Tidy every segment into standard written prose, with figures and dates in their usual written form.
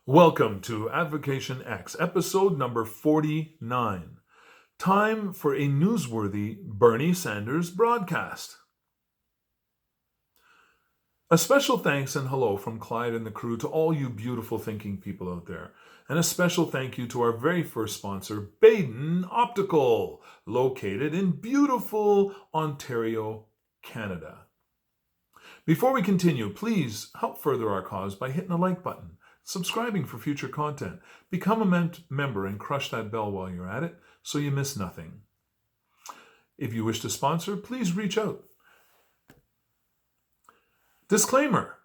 Welcome to Advocation X, episode number 49. Time for a newsworthy Bernie Sanders broadcast. A special thanks and hello from Clyde and the crew to all you beautiful thinking people out there. And a special thank you to our very first sponsor, Baden Optical, located in beautiful Ontario, Canada. Before we continue, please help further our cause by hitting the like button, subscribing for future content, become a member and crush that bell while you're at it so you miss nothing. If you wish to sponsor, please reach out. Disclaimer: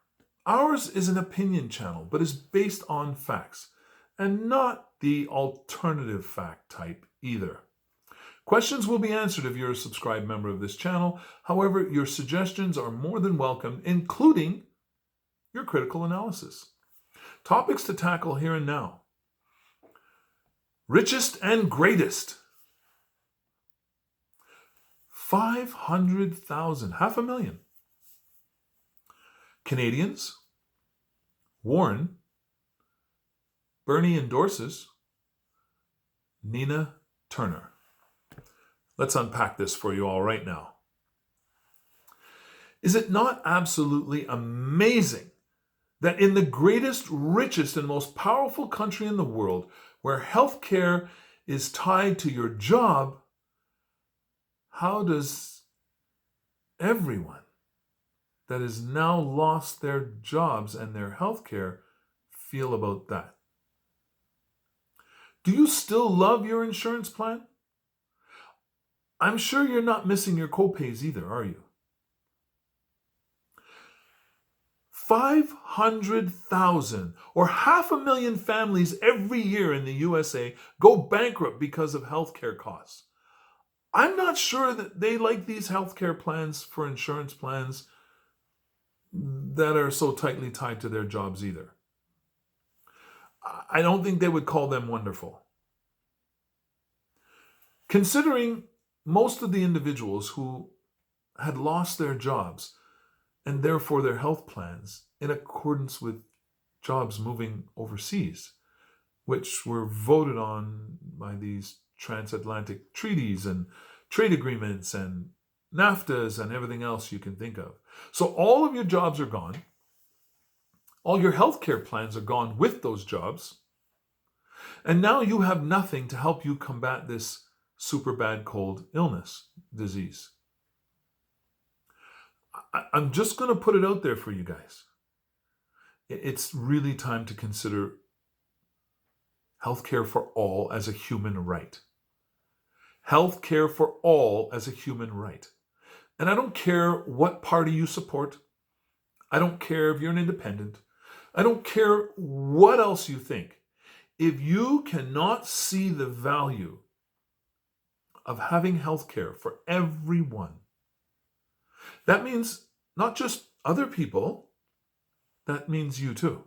ours is an opinion channel, but is based on facts, and not the alternative fact type either. Questions will be answered if you're a subscribed member of this channel. However, your suggestions are more than welcome, including your critical analysis. Topics to tackle here and now. Richest and greatest. 500,000, 500,000. Canadians. Warren. Bernie endorses. Nina Turner. Let's unpack this for you all right now. Is it not absolutely amazing that in the greatest, richest, and most powerful country in the world, where healthcare is tied to your job, how does everyone that has now lost their jobs and their healthcare feel about that? Do you still love your insurance plan? I'm sure you're not missing your copays either, are you? 500,000 or 500,000 families every year in the USA go bankrupt because of healthcare costs. I'm not sure that they like these healthcare plans for insurance plans that are so tightly tied to their jobs either. I don't think they would call them wonderful. Considering most of the individuals who had lost their jobs and therefore their health plans in accordance with jobs moving overseas, which were voted on by these transatlantic treaties and trade agreements and NAFTAs and everything else you can think of. So all of your jobs are gone. All your healthcare plans are gone with those jobs. And now you have nothing to help you combat this super bad cold illness disease. I'm just going to put it out there for you guys. It's really time to consider healthcare for all as a human right. Healthcare for all as a human right. And I don't care what party you support. I don't care if you're an independent. I don't care what else you think. If you cannot see the value of having healthcare for everyone, that means not just other people, that means you too.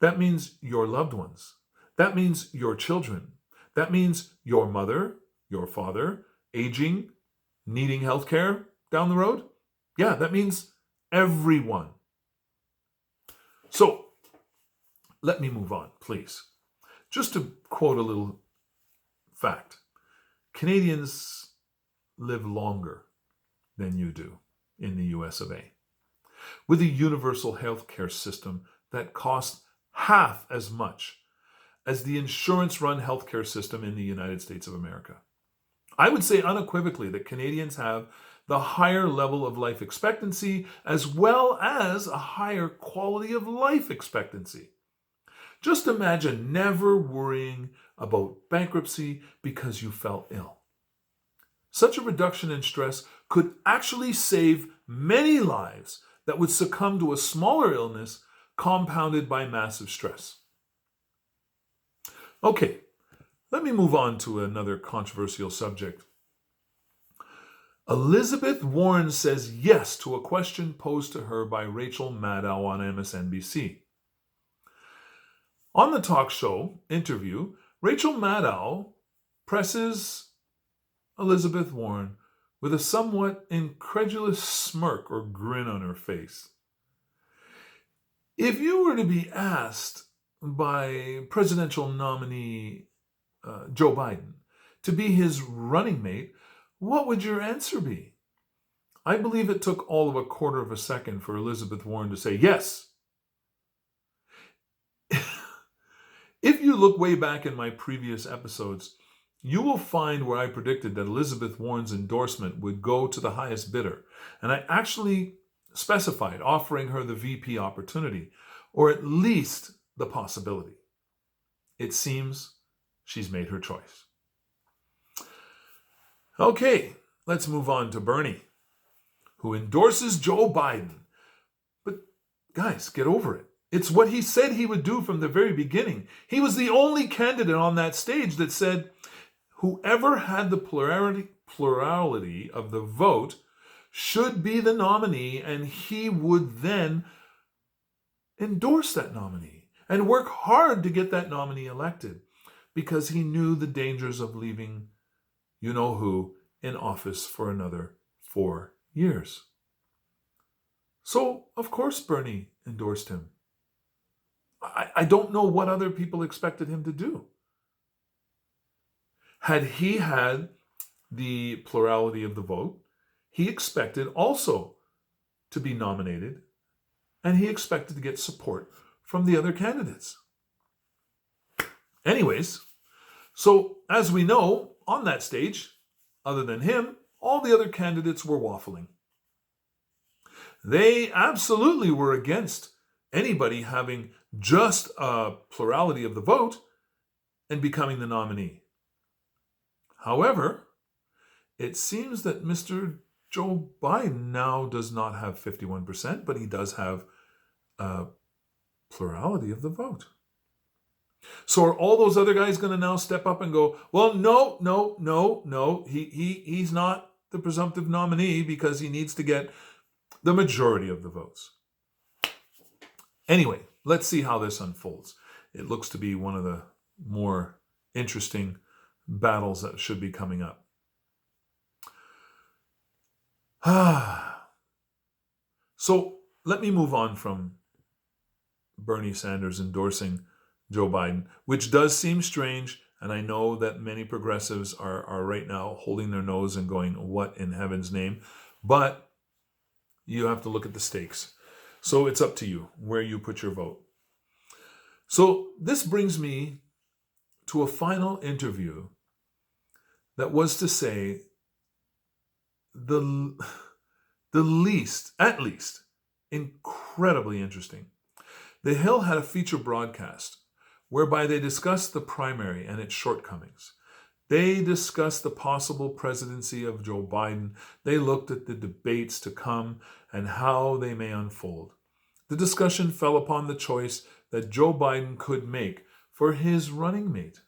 That means your loved ones. That means your children. That means your mother, your father, aging, needing healthcare down the road. Yeah, that means everyone. So let me move on, please. Just to quote a little fact. Canadians live longer than you do in the US of A, with a universal healthcare system that costs half as much as the insurance-run healthcare system in the United States of America. I would say unequivocally that Canadians have the higher level of life expectancy as well as a higher quality of life expectancy. Just imagine never worrying about bankruptcy because you fell ill. Such a reduction in stress could actually save many lives that would succumb to a smaller illness compounded by massive stress. Okay, let me move on to another controversial subject. Elizabeth Warren says yes to a question posed to her by Rachel Maddow on MSNBC. On the talk show interview, Rachel Maddow presses Elizabeth Warren with a somewhat incredulous smirk or grin on her face. If you were to be asked by presidential nominee Joe Biden to be his running mate, what would your answer be? I believe it took all of a quarter of a second for Elizabeth Warren to say yes. If you look way back in my previous episodes, you will find where I predicted that Elizabeth Warren's endorsement would go to the highest bidder. And I actually specified offering her the VP opportunity, or at least the possibility. It seems she's made her choice. Okay, let's move on to Bernie, who endorses Joe Biden. But guys, get over it. It's what he said he would do from the very beginning. He was the only candidate on that stage that said whoever had the plurality of the vote should be the nominee, and he would then endorse that nominee and work hard to get that nominee elected, because he knew the dangers of leaving you-know-who in office for another 4 years. So, of course, Bernie endorsed him. I don't know what other people expected him to do. Had he had the plurality of the vote, he expected also to be nominated, and he expected to get support from the other candidates. Anyways, so as we know, on that stage, other than him, all the other candidates were waffling. They absolutely were against anybody having just a plurality of the vote and becoming the nominee. However, it seems that Mr. Joe Biden now does not have 51%, but he does have a plurality of the vote. So are all those other guys going to now step up and go, well, no, he's not the presumptive nominee because he needs to get the majority of the votes. Anyway, let's see how this unfolds. It looks to be one of the more interesting battles that should be coming up. So let me move on from Bernie Sanders endorsing Joe Biden, which does seem strange. And I know that many progressives are right now holding their nose and going, what in heaven's name? But you have to look at the stakes. So it's up to you where you put your vote. So this brings me to a final interview that was to say at least, incredibly interesting. The Hill had a feature broadcast whereby they discussed the primary and its shortcomings. They discussed the possible presidency of Joe Biden. They looked at the debates to come and how they may unfold. The discussion fell upon the choice that Joe Biden could make for his running mate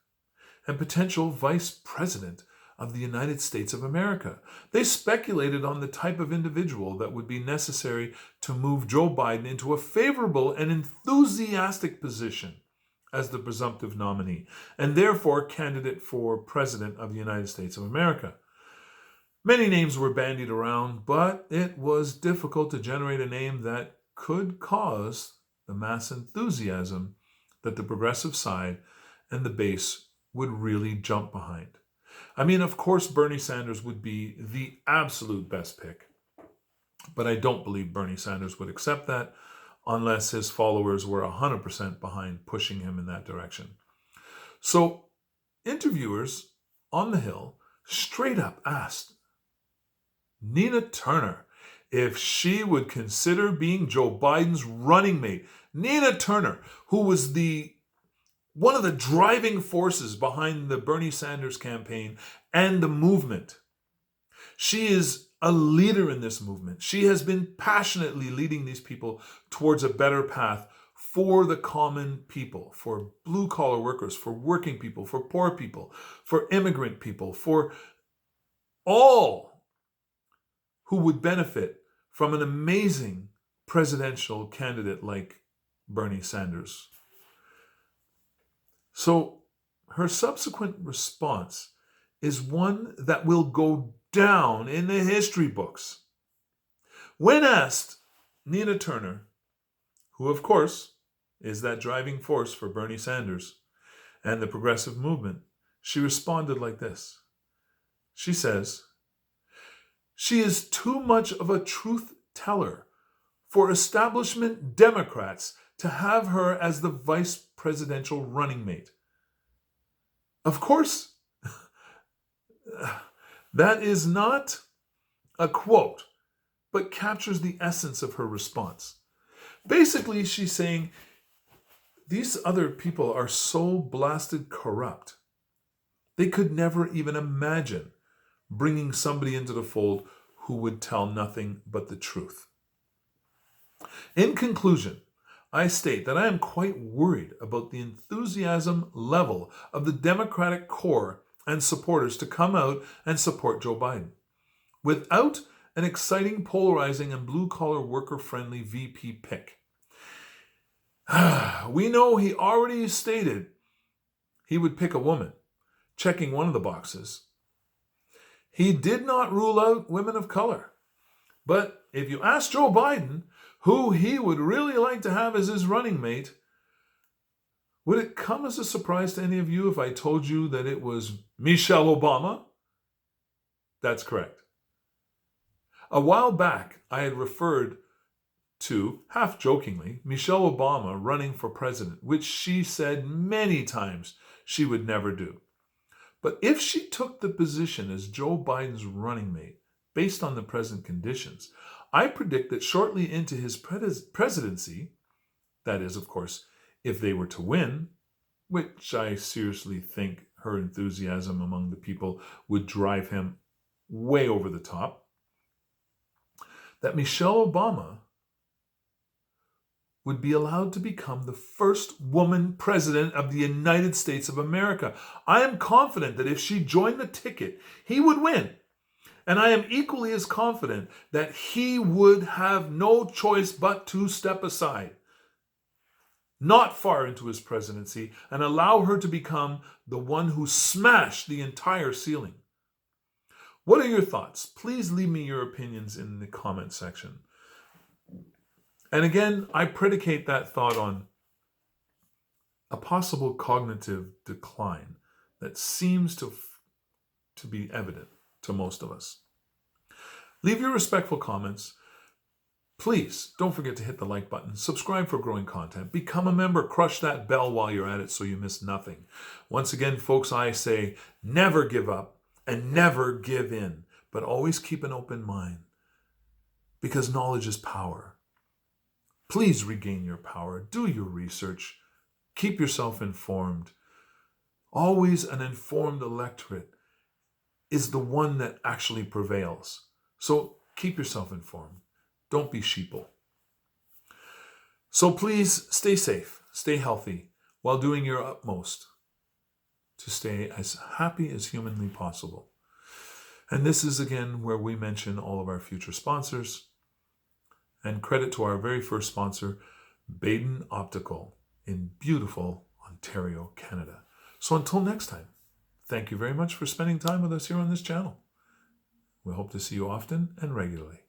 and potential vice president of the United States of America. They speculated on the type of individual that would be necessary to move Joe Biden into a favorable and enthusiastic position as the presumptive nominee, and therefore candidate for president of the United States of America. Many names were bandied around, but it was difficult to generate a name that could cause the mass enthusiasm that the progressive side and the base would really jump behind. I mean, of course, Bernie Sanders would be the absolute best pick, but I don't believe Bernie Sanders would accept that unless his followers were 100% behind pushing him in that direction. So interviewers on the Hill straight up asked Nina Turner if she would consider being Joe Biden's running mate. Nina Turner, who was one of the driving forces behind the Bernie Sanders campaign and the movement. She is a leader in this movement. She has been passionately leading these people towards a better path for the common people, for blue-collar workers, for working people, for poor people, for immigrant people, for all who would benefit from an amazing presidential candidate like Bernie Sanders. So her subsequent response is one that will go down in the history books. When asked, Nina Turner, who of course is that driving force for Bernie Sanders and the progressive movement, she responded like this. She says, "She is too much of a truth teller for establishment Democrats to have her as the vice presidential running mate." Of course, that is not a quote, but captures the essence of her response. Basically, she's saying, these other people are so blasted corrupt. They could never even imagine bringing somebody into the fold who would tell nothing but the truth. In conclusion, I state that I am quite worried about the enthusiasm level of the Democratic core and supporters to come out and support Joe Biden. Without an exciting, polarizing, and blue-collar worker-friendly VP pick. We know he already stated he would pick a woman, checking one of the boxes. He did not rule out women of color. But if you ask Joe Biden who he would really like to have as his running mate, would it come as a surprise to any of you if I told you that it was Michelle Obama? That's correct. A while back, I had referred to, half jokingly, Michelle Obama running for president, which she said many times she would never do. But if she took the position as Joe Biden's running mate, based on the present conditions, I predict that shortly into his presidency, that is, of course, if they were to win, which I seriously think her enthusiasm among the people would drive him way over the top, that Michelle Obama would be allowed to become the first woman president of the United States of America. I am confident that if she joined the ticket, he would win. And I am equally as confident that he would have no choice but to step aside, not far into his presidency, and allow her to become the one who smashed the entire ceiling. What are your thoughts? Please leave me your opinions in the comment section. And again, I predicate that thought on a possible cognitive decline that seems to be evident to most of us. Leave your respectful comments. Please don't forget to hit the like button, subscribe for growing content, become a member, crush that bell while you're at it so you miss nothing. Once again, folks, I say never give up and never give in, but always keep an open mind because knowledge is power. Please regain your power, do your research, keep yourself informed. Always an informed electorate is the one that actually prevails. So keep yourself informed. Don't be sheeple. So please stay safe, stay healthy, while doing your utmost to stay as happy as humanly possible. And this is again where we mention all of our future sponsors. And credit to our very first sponsor, Baden Optical in beautiful Ontario, Canada. So until next time, thank you very much for spending time with us here on this channel. We hope to see you often and regularly.